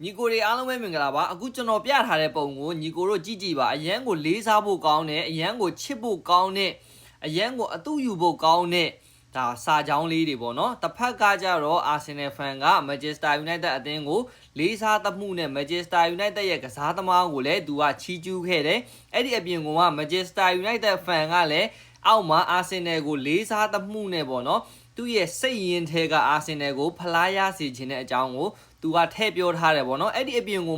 ညီကိုတွေအားလုံးပဲမင်္ဂလာပါအခုကျွန်တော်ပြထားတဲ့ပုံကိုညီကိုတို့ကြည့်ကြည့်ပါအရန်ကိုလေးစားဖို့ကောင်းတယ်အရန်ကိုချစ်ဖို့ကောင်းတဲ့အရန်ကိုအတူယူဖို့ကောင်းတဲ့ဒါစာကြောင်းလေးတွေပေါ့နော်တစ်ဖက်ကကြတော့ Arsenal fan က Manchester United အသင်းကိုလေးစားသမှုနဲ့ Manchester United ရဲ့ကစားသမားကိုလည်းသူကချီးကျူးခဲ့တယ်အဲ့ဒီအပြင်က Manchester United fan ကလည်းအောက်မှာ Arsenal ကိုလေးစားသမှုနဲ့ပေါ့နော်သူ့ရဲ့စိတ်ရင်းထဲက Arsenal ကိုဖလားရစေခြင်းတဲ့အကြောင်းကိုသူကထည့်ပြောထားတယ်ပေါ့နော်အဲ့ဒီအပြင်က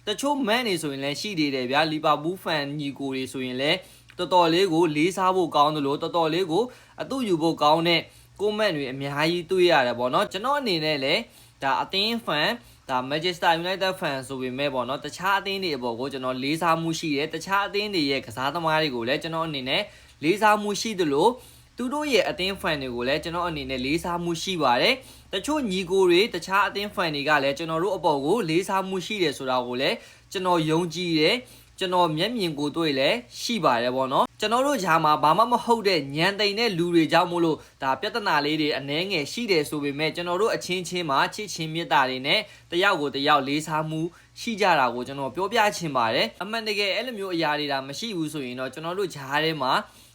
တချို့ man တွေဆိုရင်လည်းရှိသေးတယ်ဗျာ Liverpool fan ညီကိုတွေဆိုရင်လည်းတော်တော်လေးကိုလေးစားဖို့ကောင်းတယ်လို့တော်တော်လေးကိုအတူယူဖို့ကောင်းတဲ့ comment တွေအများကြီးတွေ့ရတယ်ပေါ့နော်ကျွန်တော်အနေနဲ့လည်းဒါအသင်း fan ဒါ Manchester United fan ဆိုပေမဲ့ပေါ့နော်တခြားအသင်းတွေအပေါ်ကိုကျွန်တော်လေးစားမှုရှိတယ်တခြားအသင်းတွေရဲ့ကစားသမားတွေကိုလည်းကျွန်တော်အနေနဲ့လေးစားမှုရှိတယ်လို့သူတို့ရဲ့အသင်း fan တွေကိုလည်းကျွန်တော်အနေနဲ့လေးစားမှုရှိပါတယ်တချို့ညီကိုတွေတခြားအသင်း fan တွေကလည်းကျွန်တော်တို့အပေါ်ကိုလေးစားမှုရှိတယ်ဆိုတာကိုလည်းကျွန်တော်ယုံကြည်တယ်ကျွန်တော်မျက်မြင်ကိုတွေ့လည်းရှိပါတယ်ပေါ့နော်ကျွန်တော်တို့ဂျာမှာဘာမှမဟုတ်တဲ့ညံသိမ်တဲ့လူတွေကြောင့်မို့လို့ဒါပြဿနာလေးတွေအနှဲငယ်ရှိတယ်ဆိုပေမဲ့ကျွန်တော်တို့အချင်းချင်းမှာချစ်ချင်းမေတ္တာတွေနဲ့တယောက်ကိုတယောက်လေးစားမှုရှိကြတာကိုကျွန်တော်ပြောပြချင်ပါတယ်အမှန်တကယ်အဲ့လိုမျိုးအရာတွေဒါမရှိဘူးဆိုရင်တော့ကျွန်တော်တို့ဂျာထဲမှာ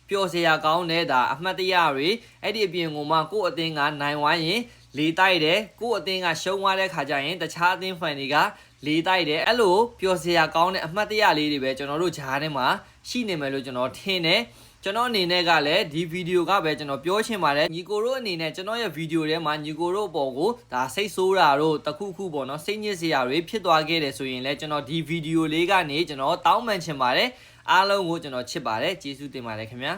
ပျော်စရာကောင်းတဲ့ဒါအမှတ်တရတွေအဲ့ဒီအပြင်ကိုကိုယ့်အသင်းကနိုင်ဝိုင်းရင်လေးတိုက်တယ်ကိုယ့်အသင်းကရှုံးသွားတဲ့ခါကျရင်တခြားအသင်း fan တွေကလေးတိုက်တယ်အဲ့လိုပျော်စရာကောင်းတဲ့အမှတ်တရလေးတွေပဲကျွန်တော်တို့ဂျားထဲမှာရှိနေမယ်လို့ကျွန်တော်ထင်တယ်ကျွန်တော်အနေနဲ့ကလည်းဒီဗီဒီယိုကပဲကျွန်တော်ပြောချင်ပါတယ်ညီကိုတို့အနေနဲ့ကျွန်တော်ရဲ့ဗီဒီယိုထဲမှာညီကိုတို့အပေါ်ကိုဒါစိတ်ဆိုးတာတို့တခုခုပေါ့နော်စိတ်ညစ်စရာတွေဖြစ်သွားခဲ့တယ်ဆိုရင်လည်းကျွန်တော်ဒီဗီဒီယိုလေးကနေကျွန်တော်တောင်းပန်ချင်ပါတယ်အားလုံးကိုကျွန်တော်ချစ်ပါတယ်ကျေးဇူးတင်ပါတယ်ခင်ဗျာ